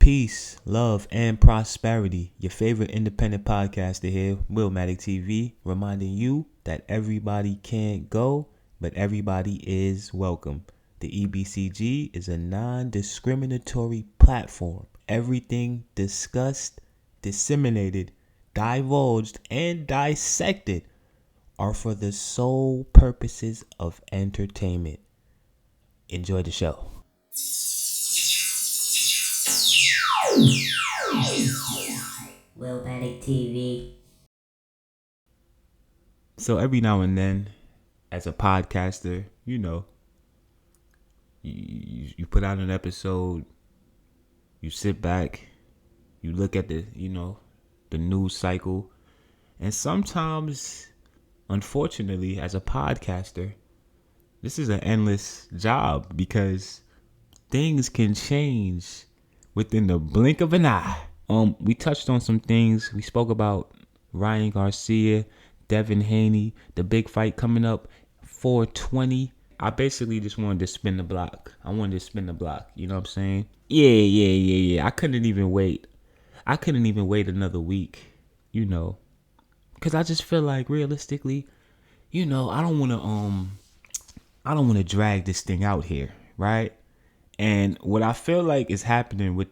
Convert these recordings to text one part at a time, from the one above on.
Peace, love, and prosperity. Your favorite independent podcaster here, Willmatic TV, reminding you that everybody can't go, but everybody is welcome. The E.B.C.G is a non-discriminatory platform. Everything discussed, disseminated, divulged, and dissected are for the sole purposes of entertainment. Enjoy the show. Willmatic TV. So every now and then, as a podcaster, you put out an episode, you sit back, you look at the news cycle, and sometimes, unfortunately, as a podcaster, this is an endless job because things can change within the blink of an eye. We touched on some things. We spoke about Ryan Garcia, Devin Haney, the big fight coming up, 420. I basically just wanted to spin the block. You know what I'm saying? Yeah. I couldn't even wait another week, because I just feel like realistically, I don't want to drag this thing out here, right? And what I feel like is happening with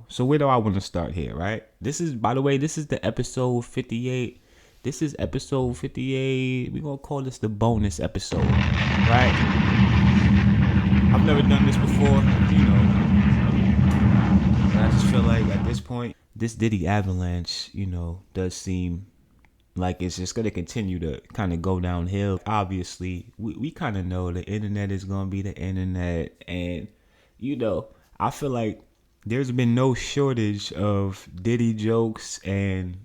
so where do I want to start here, right? This is the episode 58. This is episode 58. We're going to call this the bonus episode, right? I've never done this before, but I just feel like at this point, this Diddy avalanche, does seem like it's just going to continue to kind of go downhill. Obviously, we kind of know the internet is going to be the internet. And, I feel like there's been no shortage of Diddy jokes. And,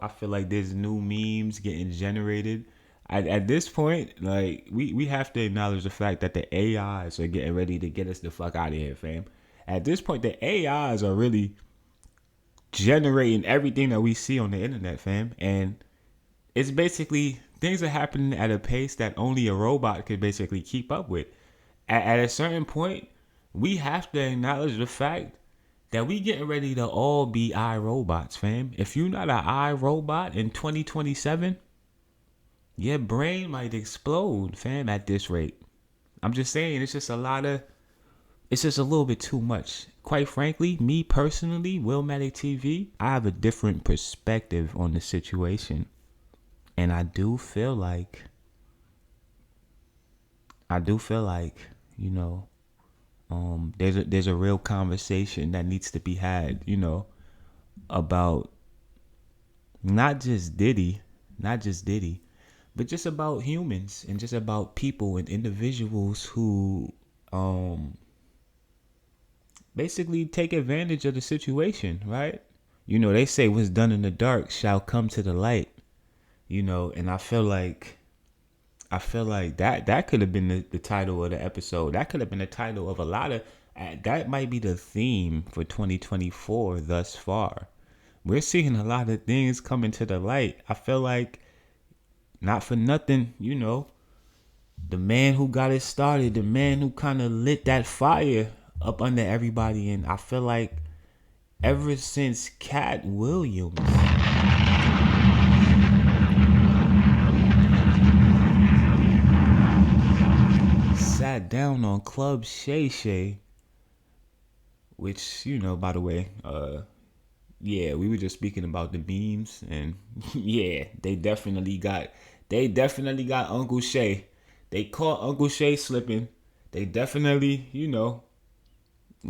I feel like there's new memes getting generated. At this point, like, we have to acknowledge the fact that the AIs are getting ready to get us the fuck out of here, fam. At this point, the AIs are really generating everything that we see on the internet, fam. And it's basically things are happening at a pace that only a robot could basically keep up with. At a certain point, we have to acknowledge the fact that we getting ready to all be iRobots, fam. If you're not an iRobot in 2027, your brain might explode, fam, at this rate. I'm just saying, it's just a little bit too much. Quite frankly, me personally, Willmatic TV, I have a different perspective on the situation. And I do feel like, there's a real conversation that needs to be had, about not just Diddy, but just about humans and just about people and individuals who basically take advantage of the situation, right? They say what's done in the dark shall come to the light. And I feel like that could have been the title of the episode. That could have been the title of a lot of, that might be the theme for 2024 thus far. We're seeing a lot of things coming to the light. I feel like, not for nothing, the man who got it started, the man who kind of lit that fire up under everybody. And I feel like ever since Cat Williams sat down on Club Shay Shay, which, by the way, we were just speaking about the memes, and yeah, they definitely got Uncle Shay. They caught Uncle Shay slipping. They definitely,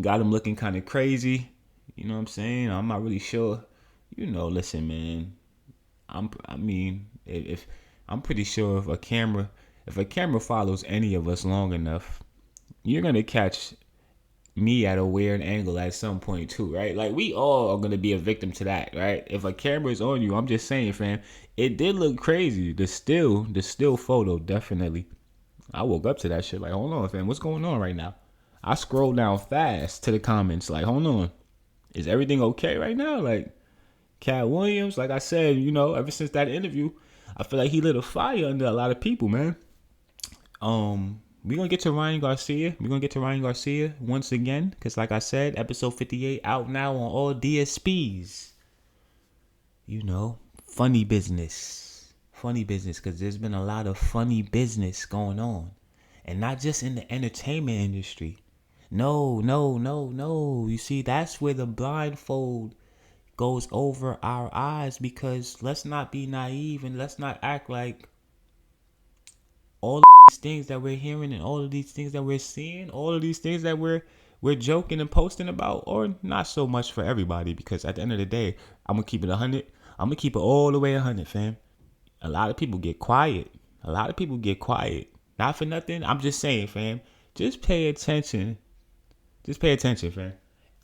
got him looking kind of crazy. You know what I'm saying? I'm not really sure. Listen, man. If I'm pretty sure if a camera follows any of us long enough, you're gonna catch me at a weird angle at some point too, right? Like, we all are gonna be a victim to that, right? If a camera is on you, I'm just saying, fam, it did look crazy. The still photo, definitely. I woke up to that shit like, hold on, fam, what's going on right now? I scrolled down fast to the comments, like, hold on, is everything okay right now? Like, Cat Williams, like I said, ever since that interview, I feel like he lit a fire under a lot of people, man. We're going to get to Ryan Garcia. We're going to get to Ryan Garcia once again. Because like I said, episode 58 out now on all DSPs. You know, funny business. Funny business. Because there's been a lot of funny business going on. And not just in the entertainment industry. No. You see, that's where the blindfold goes over our eyes, because let's not be naive and let's not act like all of these things that we're hearing and all of these things that we're seeing, all of these things that we're joking and posting about, or not so much for everybody, because at the end of the day, I'm gonna keep it 100. I'm gonna keep it all the way 100, fam. A lot of people get quiet. Not for nothing. I'm just saying, fam. Just pay attention. Fam.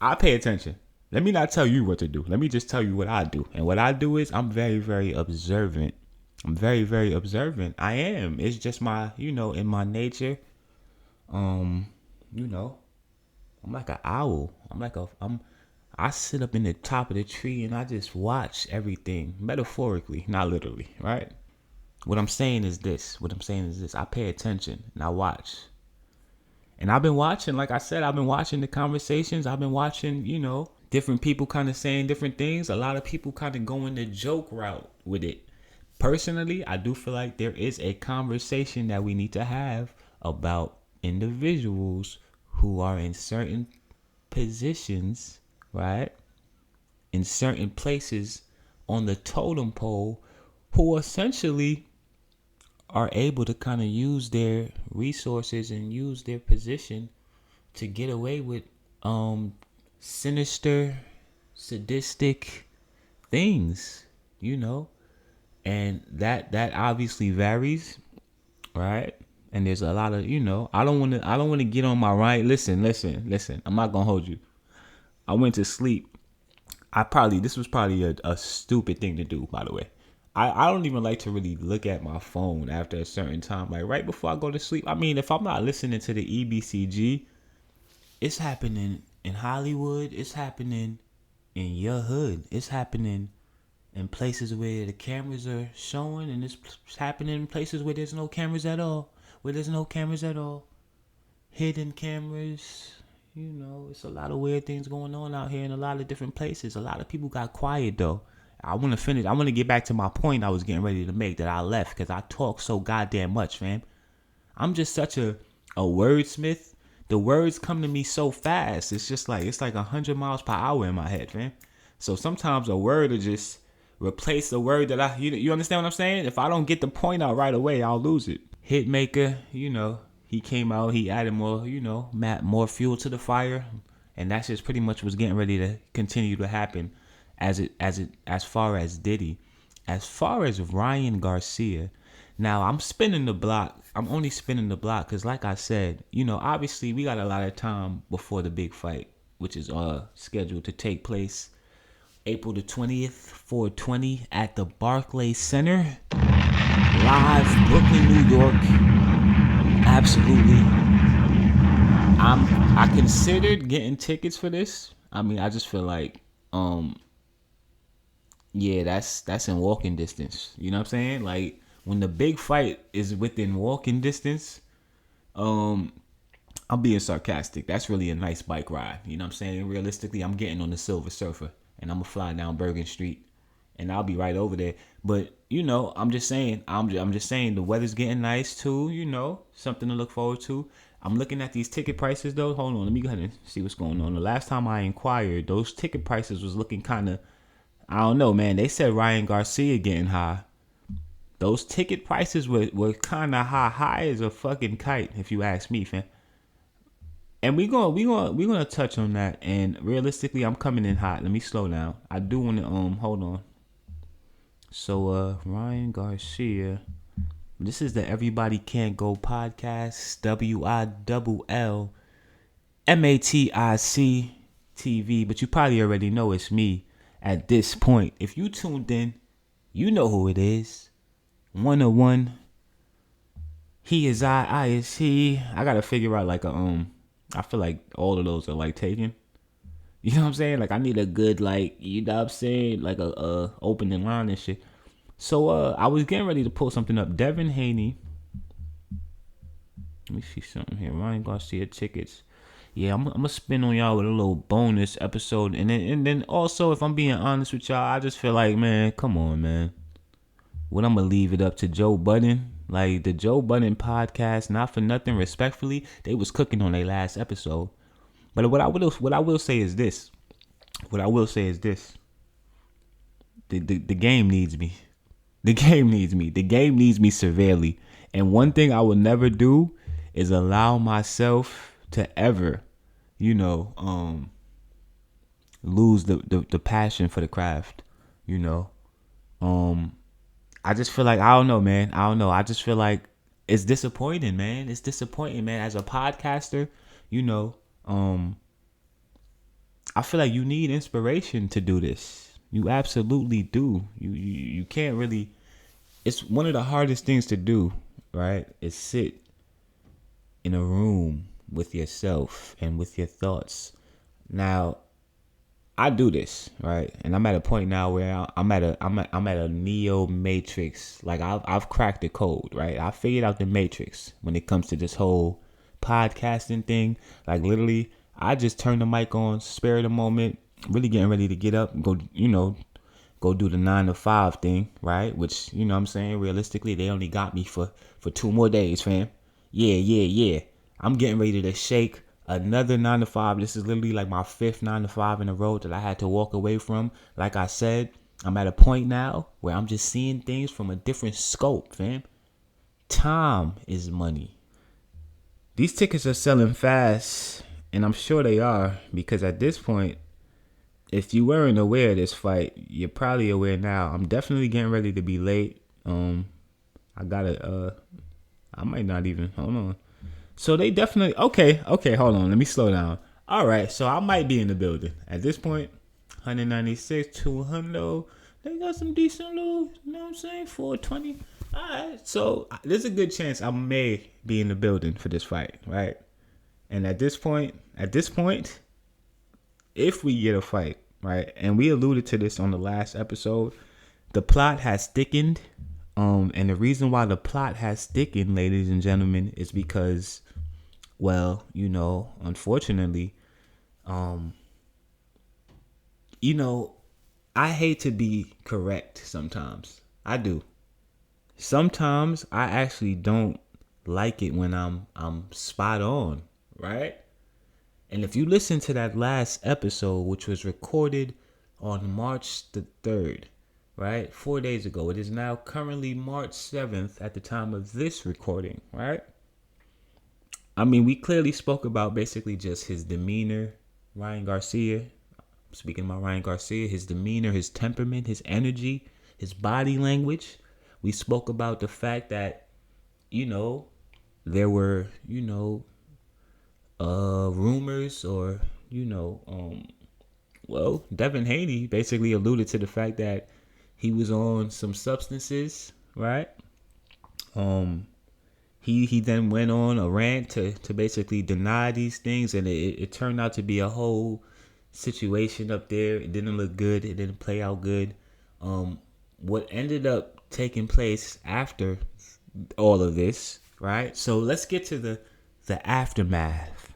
I pay attention. Let me not tell you what to do. Let me just tell you what I do. And what I do is I'm very, very observant. I'm very, very observant. I am. It's just my, in my nature. I'm like an owl. I sit up in the top of the tree and I just watch everything. Metaphorically, not literally, right? What I'm saying is this. I pay attention and I watch. And I've been watching, like I said, I've been watching the conversations. I've been watching, different people kind of saying different things. A lot of people kind of going the joke route with it. Personally, I do feel like there is a conversation that we need to have about individuals who are in certain positions, right? In certain places on the totem pole, who essentially are able to kind of use their resources and use their position to get away with sinister, sadistic things, and that obviously varies, right? And there's a lot of, I don't want to get on my right. Listen. I'm not gonna hold you. I went to sleep. This was probably a stupid thing to do, by the way. I don't even like to really look at my phone after a certain time, like right before I go to sleep. I mean, if I'm not listening to the E.B.C.G, it's happening in Hollywood. It's happening in your hood. It's happening in places where the cameras are showing, and it's happening in places where there's no cameras at all. Hidden cameras. It's a lot of weird things going on out here in a lot of different places. A lot of people got quiet, though. I want to finish. I want to get back to my point I was getting ready to make that I left because I talk so goddamn much, fam. I'm just such a wordsmith. The words come to me so fast. It's just like, 100 miles per hour in my head, fam. So sometimes a word will just replace the word that you understand what I'm saying? If I don't get the point out right away, I'll lose it. Hitmaker, he came out, he added more, more fuel to the fire. And that's just pretty much what's getting ready to continue to happen as far as Diddy. As far as Ryan Garcia, now I'm spinning the block. I'm only spinning the block because, like I said, obviously we got a lot of time before the big fight, which is scheduled to take place April the 20th, 420 at the Barclays Center. Live, Brooklyn, New York. Absolutely. I considered getting tickets for this. I mean, I just feel like, yeah, that's in walking distance. You know what I'm saying? Like, when the big fight is within walking distance, I'm being sarcastic. That's really a nice bike ride. You know what I'm saying? Realistically, I'm getting on the Silver Surfer and I'm gonna fly down Bergen Street and I'll be right over there. But I'm just saying, I'm just saying the weather's getting nice too. Something to look forward to. I'm looking at these ticket prices though. Hold on, let me go ahead and see what's going on. The last time I inquired, those ticket prices was looking kind of, I don't know, man. They said Ryan Garcia getting high. Those ticket prices were kind of high as a fucking kite, if you ask me, fam. And we gonna touch on that. And realistically, I'm coming in hot. Let me slow down. I do want to hold on. So Ryan Garcia, this is the Everybody Can't Go podcast. WILLMATIC TV. But you probably already know it's me at this point. If you tuned in, you know who it is. 101. He is I is he. I gotta figure out like I feel like all of those are like taken. You know what I'm saying? Like I need a good like, you know what I'm saying? Like a opening line and shit. So I was getting ready to pull something up. Devin Haney Let me see something here. Ryan Garcia tickets. Yeah, I'm gonna spin on y'all with a little bonus episode, and then also, if I'm being honest with y'all, I just feel like, man, come on, man. What I'm gonna leave it up to Joe Budden? Like the Joe Budden podcast, not for nothing, respectfully, they was cooking on their last episode. But what I will say is this. What I will say is this. The game needs me. The game needs me. The game needs me severely. And one thing I will never do is allow myself to ever, you know, lose the passion for the craft. You know, I just feel like, I don't know, man. I don't know. I just feel like it's disappointing, man. It's disappointing, man. As a podcaster, you know, I feel like you need inspiration to do this. You absolutely do. You can't really. It's one of the hardest things to do, right? Is sit in a room with yourself and with your thoughts. Now, I do this, right? And I'm at a point now where I'm at a neo matrix. Like I've cracked the code, right? I figured out the matrix when it comes to this whole podcasting thing. Like literally, I just turn the mic on, spare the moment, really getting ready to get up and go, go do the 9 to 5 thing, right? Which, you know what I'm saying, realistically, they only got me for 2 more days, fam. Yeah. I'm getting ready to shake another 9 to 5. This is literally like my 5th 9 to 5 in a row that I had to walk away from. Like I said, I'm at a point now where I'm just seeing things from a different scope, fam. Time is money. These tickets are selling fast, and I'm sure they are, because at this point, if you weren't aware of this fight, you're probably aware now. I'm definitely getting ready to be late. I might not even, hold on. So they definitely, okay, hold on. Let me slow down. All right, so I might be in the building. At this point, 196, 200. They got some decent little, you know what I'm saying, 420. All right, so there's a good chance I may be in the building for this fight, right? And at this point, if we get a fight, right, and we alluded to this on the last episode, the plot has thickened. And the reason why the plot has thickened, ladies and gentlemen, is because, well, unfortunately, I hate to be correct sometimes. I do. Sometimes I actually don't like it when I'm spot on, right? And if you listen to that last episode, which was recorded on March the 3rd, right? 4 days ago. It is now currently March 7th at the time of this recording, right? I mean, we clearly spoke about basically just his demeanor, Ryan Garcia. Speaking about Ryan Garcia, his demeanor, his temperament, his energy, his body language. We spoke about the fact that, there were, rumors or, Devin Haney basically alluded to the fact that he was on some substances, right? He then went on a rant to basically deny these things, and it turned out to be a whole situation up there. It didn't look good. It didn't play out good. What ended up taking place after all of this, right? So let's get to the aftermath.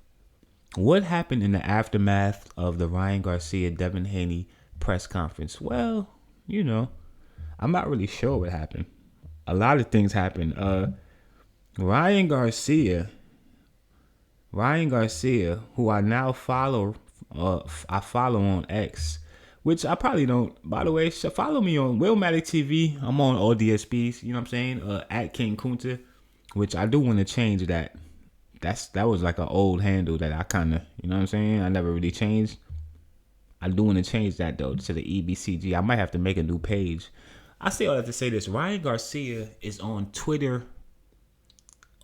What happened in the aftermath of the Ryan Garcia, Devin Haney press conference? Well, I'm not really sure what happened. A lot of things happened. Ryan Garcia, who I now follow, I follow on X, which I probably don't. By the way, follow me on Willmatic TV. I'm on all DSPs. You know what I'm saying? At King Kunta, which I do want to change that. That was like an old handle that I kind of, you know what I'm saying? I never really changed. I do want to change that though to the E.B.C.G. I might have to make a new page. I say all that to say this. Ryan Garcia is on Twitter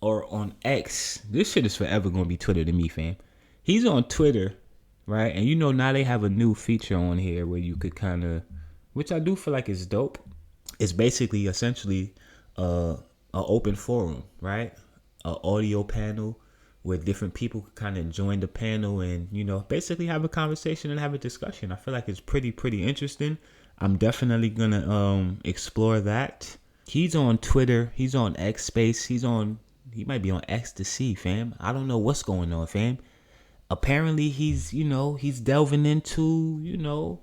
or on X. This shit is forever going to be Twitter to me, fam. He's on Twitter, right? And now they have a new feature on here where you could kind of, which I do feel like is dope. It's basically essentially an open forum, right? An audio panel where different people could kind of join the panel and, basically have a conversation and have a discussion. I feel like it's pretty interesting. I'm definitely going to explore that. He's on Twitter. He's on X Space. He's on He might be on ecstasy, fam. I don't know what's going on, fam. Apparently he's delving into,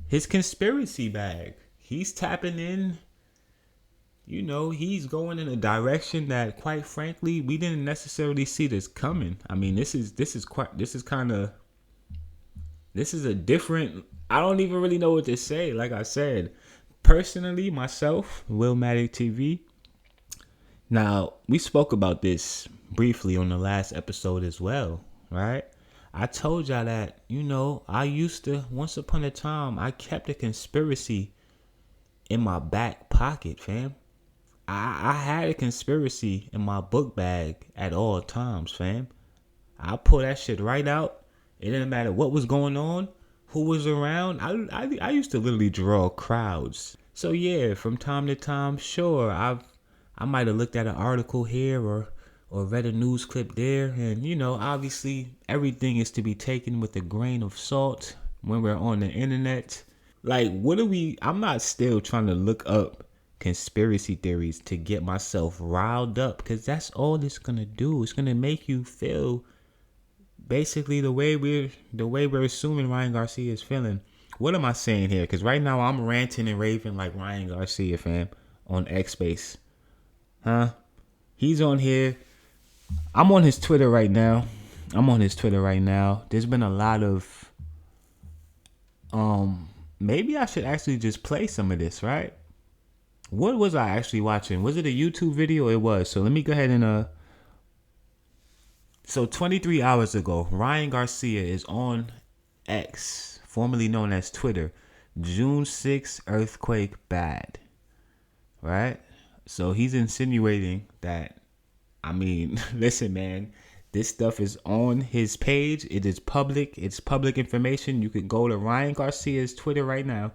his conspiracy bag. He's tapping in, he's going in a direction that, quite frankly, we didn't necessarily see this coming. I mean, this is a different, I don't even really know what to say. Like I said, personally, myself, Willmatic TV. Now, we spoke about this briefly on the last episode as well, right? I told y'all that, I used to, once upon a time, I kept a conspiracy in my back pocket, fam. I had a conspiracy in my book bag at all times, fam. I pull that shit right out. It didn't matter what was going on, who was around. I used to literally draw crowds. So yeah, from time to time, sure, I might have looked at an article here or read a news clip there, and obviously everything is to be taken with a grain of salt when we're on the internet. Like, I'm not still trying to look up conspiracy theories to get myself riled up, because that's all it's gonna do. It's gonna make you feel basically the way we're assuming Ryan Garcia is feeling. What am I saying here? Because right now I'm ranting and raving like Ryan Garcia, fam, on X Space. Huh? He's on here. I'm on his Twitter right now. There's been a lot of maybe I should actually just play some of this, right? What was I actually watching? Was it a YouTube video? It was. So let me go ahead and so 23 hours ago, Ryan Garcia is on X, formerly known as Twitter. June 6th earthquake bad. Right? So he's insinuating that, I mean, listen, man, this stuff is on his page. It is public. It's public information. You can go to Ryan Garcia's Twitter right now.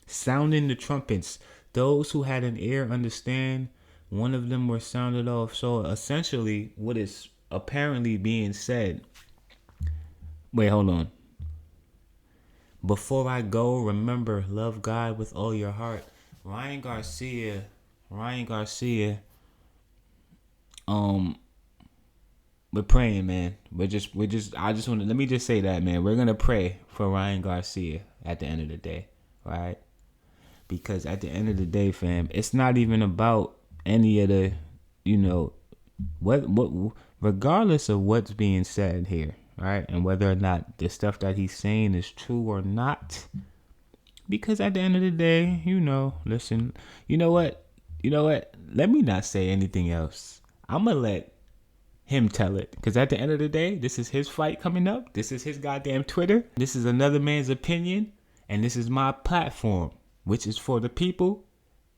Sounding the trumpets. Those who had an ear understand. One of them were sounded off. So essentially, what is apparently being said. Wait, hold on. Before I go, remember, love God with all your heart. Ryan Garcia. We're praying, man. I just want to, let me just say that, man. We're gonna pray for Ryan Garcia at the end of the day, right? Because at the end of the day, fam, it's not even about any of the, what regardless of what's being said here, right? And whether or not the stuff that he's saying is true or not. Because at the end of the day, listen, you know what? Let me not say anything else. I'm going to let him tell it. Because at the end of the day, this is his fight coming up. This is his goddamn Twitter. This is another man's opinion. And this is my platform, which is for the people.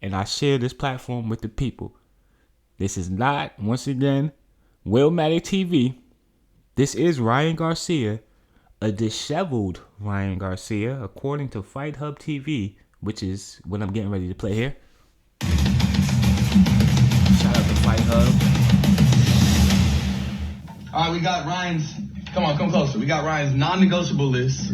And I share this platform with the people. This is not, once again, Willmatic TV. This is Ryan Garcia, a disheveled Ryan Garcia, according to Fight Hub TV, which is what I'm getting ready to play here. Shout out to Fight Hub. All right, we got Ryan's, come closer. We got Ryan's non-negotiable list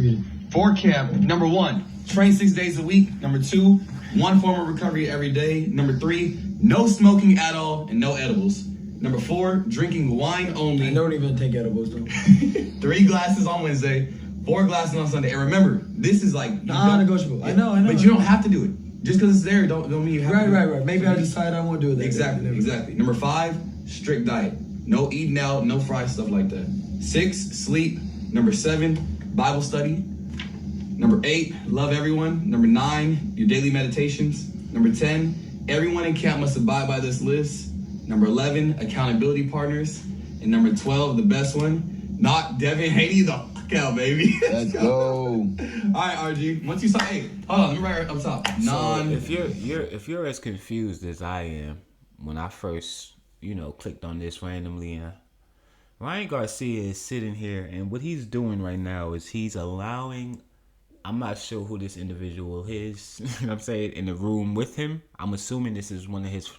for camp. Number 1, train 6 days a week. Number 2, 1 form of recovery every day. Number 3, no smoking at all and no edibles. Number 4, drinking wine only. I don't even take edibles though. 3 glasses on Wednesday, 4 glasses on Sunday. And remember, this is like non-negotiable. I know. But you don't have to do it. Just because it's there, don't mean you have to. Right. Maybe I decide I won't do it. Exactly. Number 5, strict diet. No eating out, no fried stuff like that. 6, sleep. Number 7, Bible study. Number 8, love everyone. Number 9, your daily meditations. Number 10, everyone in camp must abide by this list. Number 11, accountability partners. And number 12, the best one, knock Devin Haney the fuck out, baby. Let's go. All right, RG. Once you start, hey, hold on, let me write up top. If you're as confused as I am when I first, clicked on this randomly, Ryan Garcia is sitting here, and what he's doing right now is he's allowing, I'm not sure who this individual is, I'm saying, in the room with him. I'm assuming this is one of his,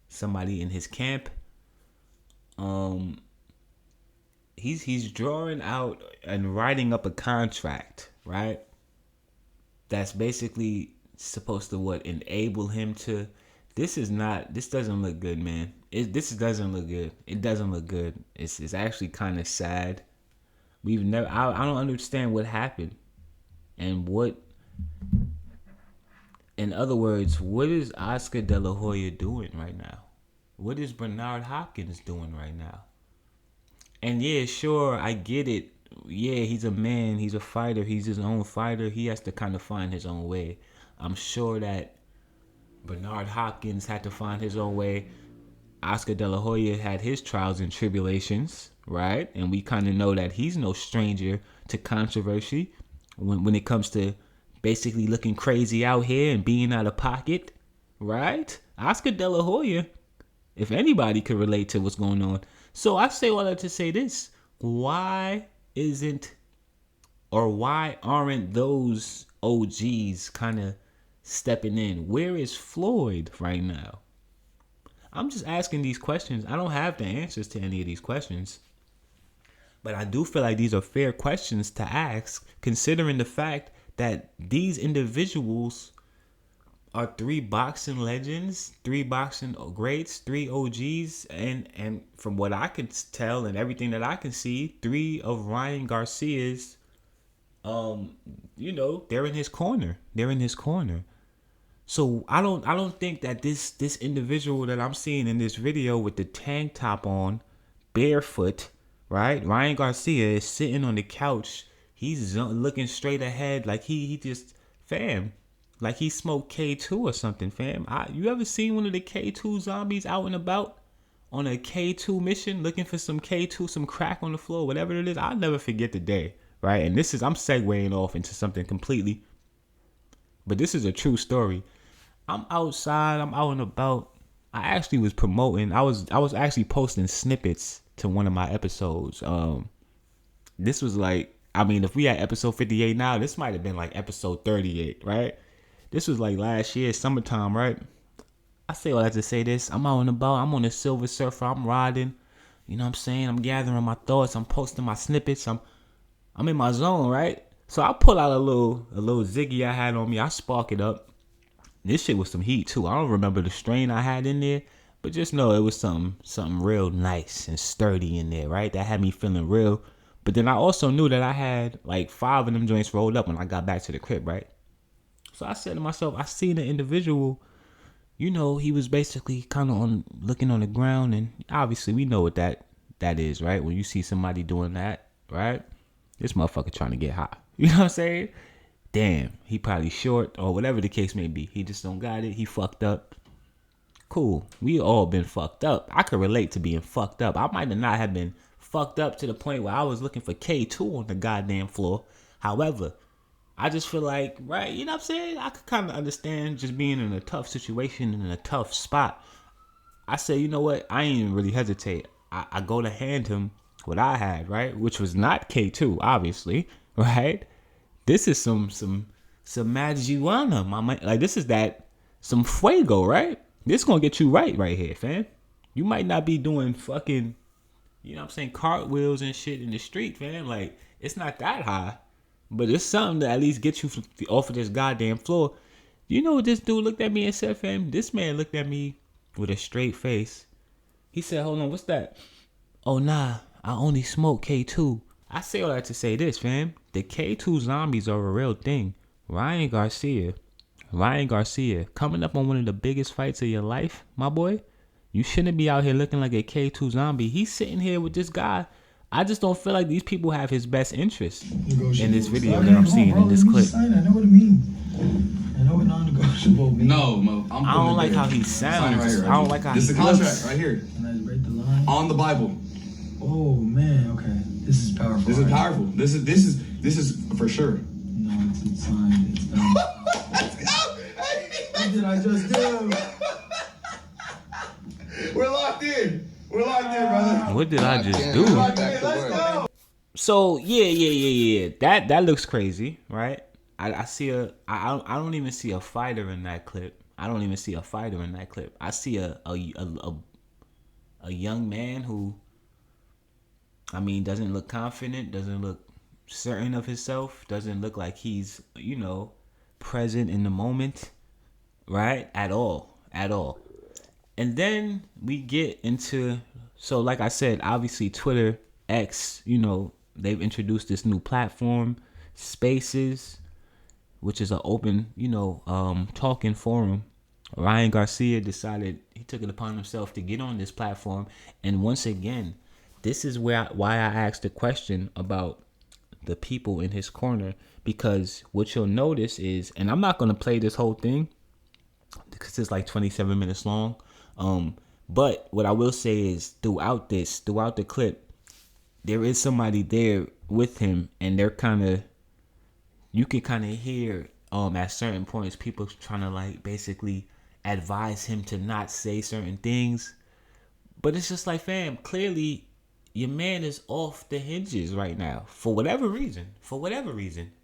somebody in his camp. He's drawing out and writing up a contract, right? That's basically supposed to enable him to. This doesn't look good, man. This doesn't look good. It doesn't look good. It's actually kind of sad. We've never. I don't understand what happened, and what. In other words, what is Oscar De La Hoya doing right now? What is Bernard Hopkins doing right now? And yeah, sure, I get it. Yeah, he's a man. He's a fighter. He's his own fighter. He has to kind of find his own way. I'm sure that Bernard Hopkins had to find his own way. Oscar De La Hoya had his trials and tribulations, right? And we kind of know that he's no stranger to controversy when it comes to basically looking crazy out here and being out of pocket, right? Oscar De La Hoya, if anybody could relate to what's going on. So I say all that to say this. Why aren't those OGs kind of stepping in? Where is Floyd right now? I'm just asking these questions. I don't have the answers to any of these questions. But I do feel like these are fair questions to ask, considering the fact that these individuals are 3 boxing legends, 3 boxing greats, 3 OGs, and from what I can tell and everything that I can see, 3 of Ryan Garcia's, they're in his corner. They're in his corner. So I don't think that this individual that I'm seeing in this video with the tank top on, barefoot, right? Ryan Garcia is sitting on the couch. He's looking straight ahead like he just, fam, like he smoked K2 or something, fam. You ever seen one of the K2 zombies out and about on a K2 mission looking for some K2, some crack on the floor, whatever it is? I'll never forget the day, right? And I'm segueing off into something completely, but this is a true story. I'm outside. I'm out and about. I actually was promoting. I was actually posting snippets to one of my episodes. This was like, I mean, if we had episode 58 now, this might have been like episode 38, right? This was like last year, summertime, right? I say all that to say this. I'm out and about. I'm on a Silver Surfer. I'm riding. You know what I'm saying? I'm gathering my thoughts. I'm posting my snippets. I'm in my zone, right? So I pull out a little Ziggy I had on me. I spark it up. This shit was some heat too. I don't remember the strain I had in there, but just know it was something real nice and sturdy in there, right? That had me feeling real. But then I also knew that I had like 5 of them joints rolled up when I got back to the crib, right? So I said to myself, I seen an individual, he was basically kind of looking on the ground, and obviously we know what that is, right? When you see somebody doing that, right? This motherfucker trying to get high. You know what I'm saying? Damn, he probably short or whatever the case may be. He just don't got it. He fucked up. Cool. We all been fucked up. I could relate to being fucked up. I might not have been fucked up to the point where I was looking for K2 on the goddamn floor. However, I just feel like, right, you know what I'm saying? I could kind of understand just being in a tough situation and in a tough spot. I say, you know what? I ain't even really hesitate. I go to hand him what I had, right? Which was not K2, obviously, right? This is some marijuana, mama. Like, this is some fuego, right? This gonna get you right here, fam. You might not be doing fucking, you know what I'm saying, cartwheels and shit in the street, fam. Like, it's not that high, but it's something to at least get you off of this goddamn floor. You know what this dude looked at me and said, fam? This man looked at me with a straight face. He said, hold on, what's that? Oh, nah, I only smoke K2. I say all that to say this, fam. The K2 zombies are a real thing. Ryan Garcia, coming up on one of the biggest fights of your life, my boy. You shouldn't be out here looking like a K2 zombie. He's sitting here with this guy. I just don't feel like these people have his best interest in this video that I'm seeing in this clip. I know what it means. I know what non-negotiable means. No, Mo. I don't like how he sounds. Right here, right I don't like how he looks. This is the contract right here. Can I break the line? On the Bible. Oh man, okay. This is powerful. This is powerful. This is for sure. No, it's signed. It's done. Let's go! What did I just do? We're locked in. We're locked in, brother. What did I just do? Let's go. So yeah. That looks crazy, right? I see I don't even see a fighter in that clip. I see a young man who, I mean, doesn't look confident, doesn't look certain of himself, doesn't look like he's, present in the moment, right? At all. And then we get into, so like I said, obviously Twitter, X, they've introduced this new platform, Spaces, which is an open, talking forum. Ryan Garcia decided he took it upon himself to get on this platform. And once again, this is why I asked the question about the people in his corner, because what you'll notice is, and I'm not going to play this whole thing because it's like 27 minutes long. But what I will say is throughout the clip, there is somebody there with him, and they're you can kind of hear at certain points people trying to like basically advise him to not say certain things. But it's just like, fam, clearly your man is off the hinges right now for whatever reason.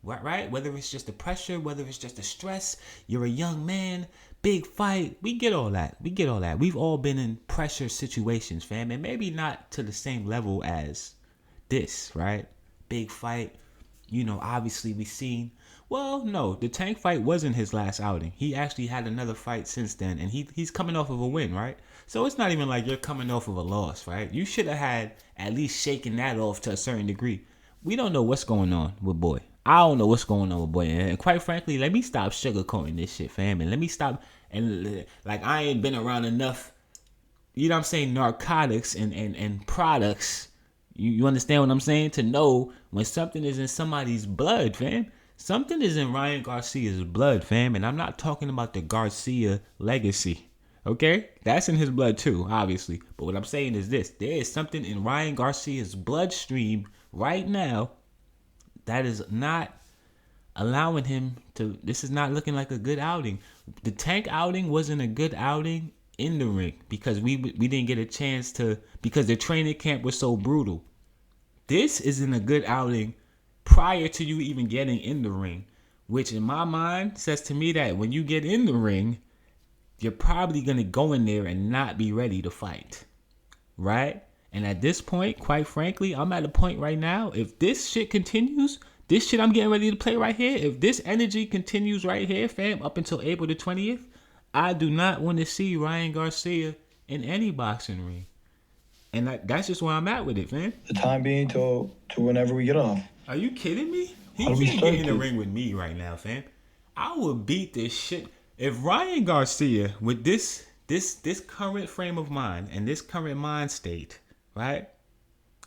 Right? Whether it's just the pressure, whether it's just the stress, you're a young man, big fight. We get all that. We've all been in pressure situations, fam, and maybe not to the same level as this, right? Big fight. Obviously we seen. Well, no, the Tank fight wasn't his last outing. He actually had another fight since then, and he's coming off of a win, right? So it's not even like you're coming off of a loss, right? You should have had at least shaken that off to a certain degree. We don't know what's going on with Boy. I don't know what's going on with Boy, and quite frankly, let me stop sugarcoating this shit, fam, and let me stop. And like, I ain't been around enough, I'm saying, narcotics and products. You understand what I'm saying? To know when something is in somebody's blood, fam. Something is in Ryan Garcia's blood, fam. And I'm not talking about the Garcia legacy. Okay? That's in his blood too, obviously. But what I'm saying is this. There is something in Ryan Garcia's bloodstream right now that is not allowing him to. This is not looking like a good outing. The Tank outing wasn't a good outing in the ring because we didn't get a chance to, because the training camp was so brutal. This isn't a good outing prior to you even getting in the ring, which in my mind says to me that when you get in the ring, you're probably going to go in there and not be ready to fight, right? And at this point, quite frankly, I'm at a point right now, if this shit continues, this shit I'm getting ready to play right here, if this energy continues right here, fam, up until April the 20th, I do not want to see Ryan Garcia in any boxing ring. And that's just where I'm at with it, man. The time being to whenever we get off. Are you kidding me? He How do we can't start get in the this? ring with me right now, fam. I would beat this shit. If Ryan Garcia, with this current frame of mind and this current mind state, right?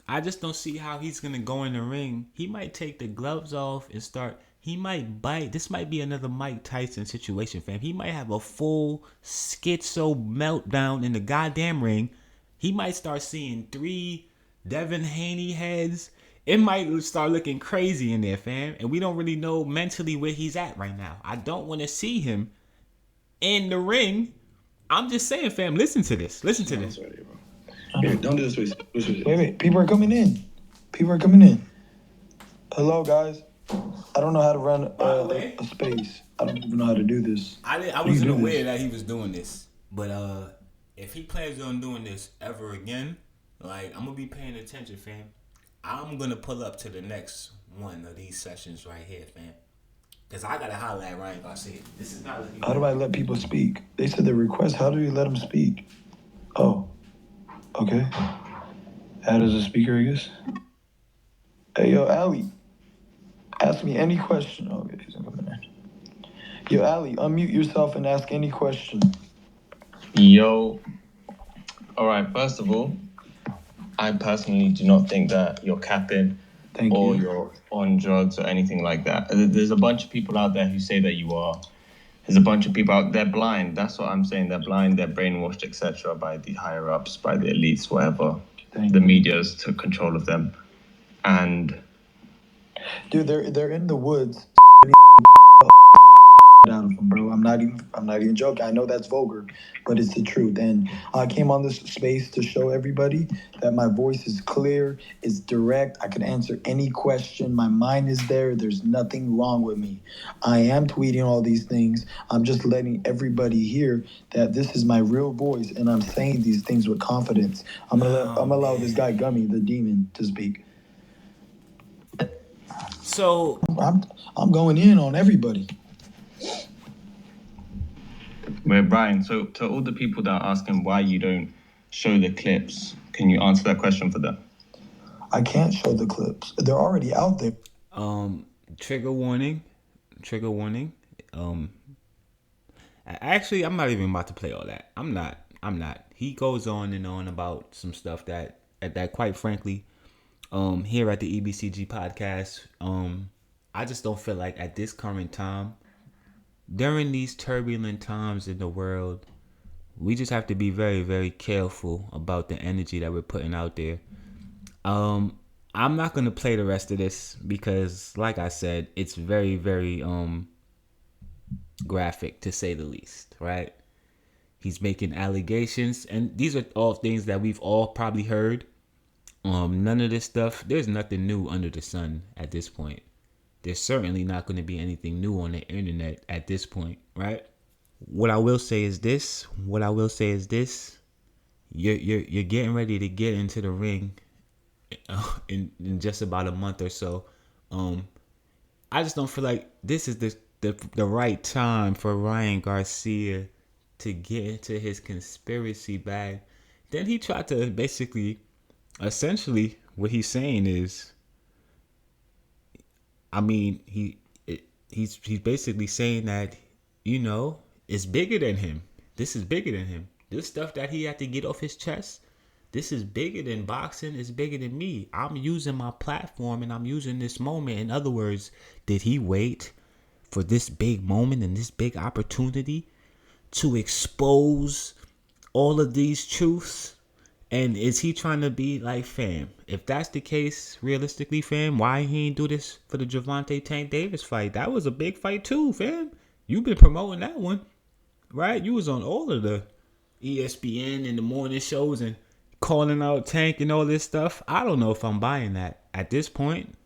I just don't see how he's gonna go in the ring. He might take the gloves off and start. He might bite. This might be another Mike Tyson situation, fam. He might have a full schizo meltdown in the goddamn ring. He might start seeing 3 Devin Haney heads. It might start looking crazy in there, fam. And we don't really know mentally where he's at right now. I don't want to see him in the ring. I'm just saying, fam, listen to this. Here, don't do this. Wait. People are coming in. Hello, guys. I don't know how to run a space. I don't even know how to do this. I wasn't aware that he was doing this. But if he plans on doing this ever again, like, I'm going to be paying attention, fam. I'm going to pull up to the next one of these sessions right here, fam. Because I got to holler at Ryan Garcia. This is not looking How do I let people speak? They said the request. How do you let them speak? Oh, okay. Add as a speaker, I guess. Hey, yo, Ali. Ask me any question. Okay, he's gonna come in. Yo, Ali, unmute yourself and ask any question. Yo. All right, first of all, I personally do not think that you're capping or you're on drugs or anything like that. There's a bunch of people out there who say that you are. There's a bunch of people out there blind. That's what I'm saying. They're blind, they're brainwashed, etc. by the higher ups, by the elites, whatever. The media's took control of them. And dude, they're in the woods. Out of them, bro. I'm not even joking. I know that's vulgar, but it's the truth. And I came on this space to show everybody that my voice is clear, it's direct. I can answer any question. My mind is there. There's nothing wrong with me. I am tweeting all these things. I'm just letting everybody hear that this is my real voice, and I'm saying these things with confidence. I'm gonna allow this guy Gummy, the demon, to speak. So I'm going in on everybody. Where Brian, so to all the people that are asking why you don't show the clips, can you answer that question for them? I can't show the clips. They're already out there. Trigger warning. Actually, I'm not even about to play all that. I'm not. He goes on and on about some stuff that quite frankly, here at the E.B.C.G podcast, I just don't feel like at this current time, during these turbulent times in the world, we just have to be very, very careful about the energy that we're putting out there. I'm not gonna play the rest of this because, like I said, it's very, very graphic to say the least, right? He's making allegations, and these are all things that we've all probably heard. None of this stuff, there's nothing new under the sun at this point. There's certainly not going to be anything new on the internet at this point, right? What I will say is this. You're getting ready to get into the ring in just about a month or so. I just don't feel like this is the right time for Ryan Garcia to get into his conspiracy bag. Then he tried to basically, essentially, what he's saying is, I mean, he's basically saying that, it's bigger than him. This is bigger than him. This stuff that he had to get off his chest, this is bigger than boxing. It's bigger than me. I'm using my platform and I'm using this moment. In other words, did he wait for this big moment and this big opportunity to expose all of these truths? And is he trying to be like, fam, if that's the case, realistically, fam, why he ain't do this for the Gervonta Tank Davis fight? That was a big fight too, fam. You've been promoting that one, right? You was on all of the ESPN and the morning shows and calling out Tank and all this stuff. I don't know if I'm buying that. At this point,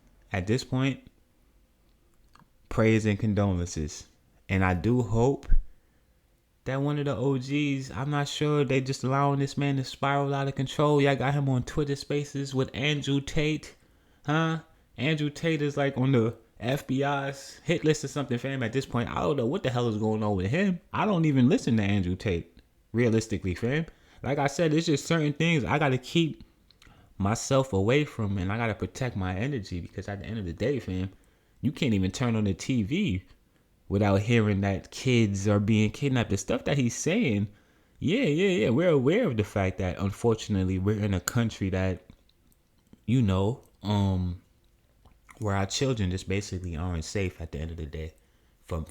praise and condolences. And I do hope that one of the OGs, I'm not sure, they just allowing this man to spiral out of control. Y'all got him on Twitter Spaces with Andrew Tate. Andrew Tate is like on the FBI's hit list or something, fam. At this point, I don't know what the hell is going on with him. I don't even listen to Andrew Tate, realistically, fam. Like I said, it's just certain things I got to keep myself away from, and I got to protect my energy, because at the end of the day, fam, you can't even turn on the TV without hearing that kids are being kidnapped. The stuff that he's saying, yeah. We're aware of the fact that, unfortunately, we're in a country that, where our children just basically aren't safe at the end of the day, for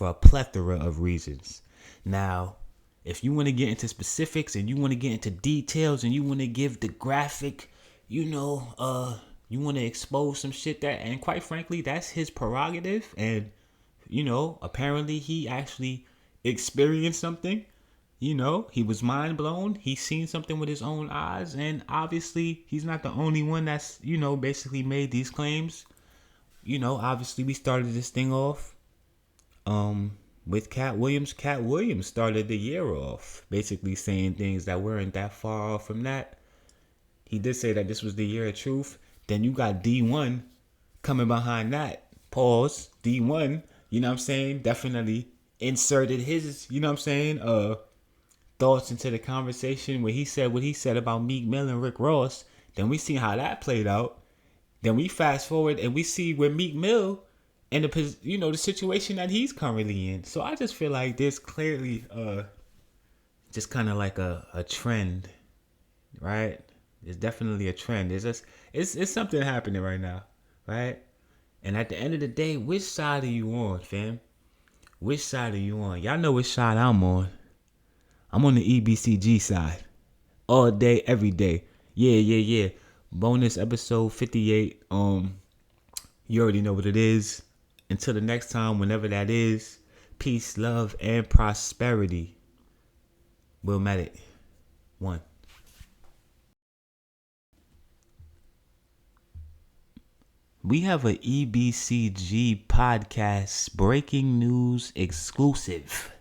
a plethora of reasons. Now, if you want to get into specifics and you want to get into details and you want to give the graphic, you want to expose some shit that, and quite frankly, that's his prerogative. And apparently he actually experienced something. He was mind blown. He's seen something with his own eyes. And obviously, he's not the only one that's, basically made these claims. Obviously, we started this thing off with Cat Williams. Cat Williams started the year off basically saying things that weren't that far off from that. He did say that this was the year of truth. Then you got D1 coming behind that. Pause. D1. Definitely inserted his, thoughts into the conversation where he said what he said about Meek Mill and Rick Ross. Then we see how that played out. Then we fast forward and we see where Meek Mill and the situation that he's currently in. So I just feel like there's clearly just kind of like a trend, right? There's definitely a trend. It's something happening right now, right? And at the end of the day, which side are you on, fam? Which side are you on? Y'all know which side I'm on. I'm on the E.B.C.G side. All day, every day. Yeah. Bonus episode 58. You already know what it is. Until the next time, whenever that is, peace, love, and prosperity. Will met it. 1. We have a E.B.C.G podcast breaking news exclusive.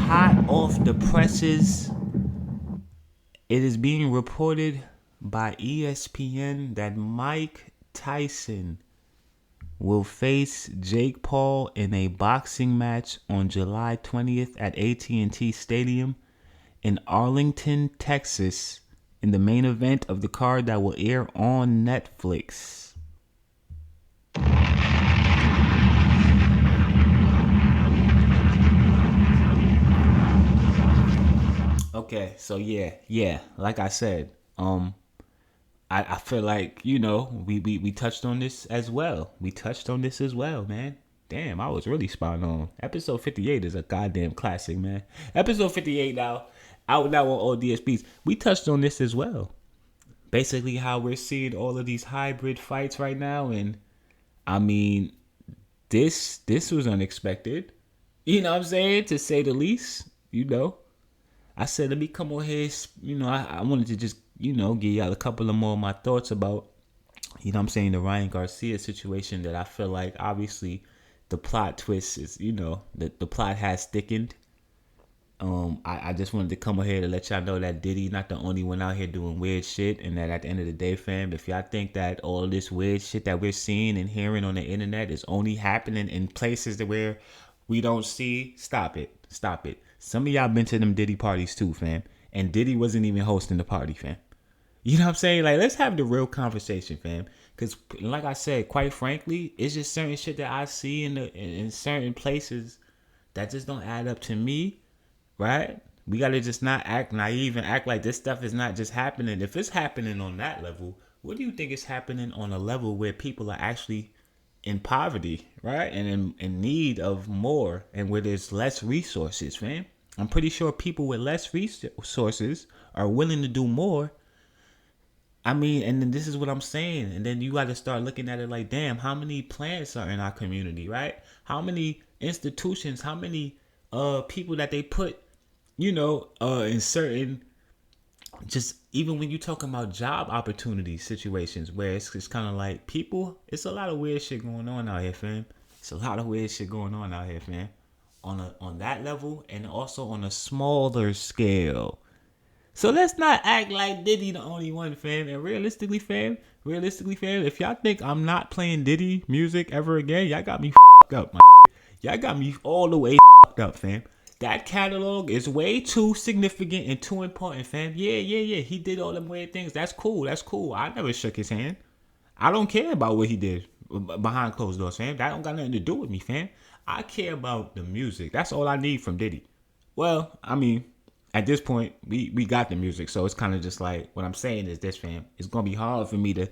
Hot off the presses, it is being reported by ESPN that Mike Tyson will face Jake Paul in a boxing match on July 20th at AT&T Stadium in Arlington, Texas, in the main event of the card that will air on Netflix. Okay, so yeah, like I said, I feel like, we touched on this as well. Man. Damn, I was really spot on. Episode 58 is a goddamn classic, man. Episode 58 now, out now on all DSPs. We touched on this as well. Basically how we're seeing all of these hybrid fights right now. And, I mean, this was unexpected. You know what I'm saying? To say the least, I said, let me come on here. I wanted to just, give y'all a couple of more of my thoughts about, the Ryan Garcia situation that I feel like obviously the plot twist is, the plot has thickened. I just wanted to come here to let y'all know that Diddy not the only one out here doing weird shit, and that at the end of the day, fam, if y'all think that all this weird shit that we're seeing and hearing on the internet is only happening in places where we don't see, stop it. Some of y'all been to them Diddy parties too, fam, and Diddy wasn't even hosting the party, fam. You know what I'm saying? Like, let's have the real conversation, fam. Because, like I said, quite frankly, it's just certain shit that I see in certain places that just don't add up to me, right? We got to just not act naive and act like this stuff is not just happening. If it's happening on that level, what do you think is happening on a level where people are actually in poverty, right? And in need of more, and where there's less resources, fam? I'm pretty sure people with less resources are willing to do more. I mean, and then this is what I'm saying. And then you got to start looking at it like, damn, how many plants are in our community, right? How many institutions, how many people that they put, in certain, just even when you talking about job opportunity situations where it's kind of like people, it's a lot of weird shit going on out here, fam. On that level, and also on a smaller scale. So let's not act like Diddy the only one, fam. And realistically, fam, if y'all think I'm not playing Diddy music ever again, y'all got me up, my. Y'all got me all the way up, fam. That catalog is way too significant and too important, fam. Yeah. He did all them weird things. That's cool. I never shook his hand. I don't care about what he did behind closed doors, fam. That don't got nothing to do with me, fam. I care about the music. That's all I need from Diddy. Well, I mean, at this point, we got the music, so it's kind of just like, what I'm saying is this, fam. It's gonna be hard for me to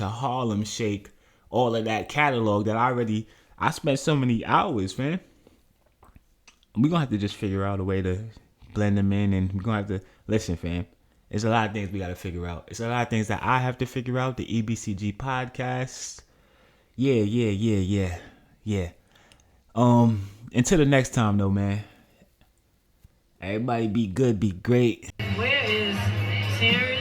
Harlem shake all of that catalog that I spent so many hours, fam. We're gonna have to just figure out a way to blend them in, and we're gonna have to listen, fam. There's a lot of things we gotta figure out. It's a lot of things that I have to figure out. The E.B.C.G podcast. Yeah. Until the next time, though, man. Everybody be good, be great. Where is Terry?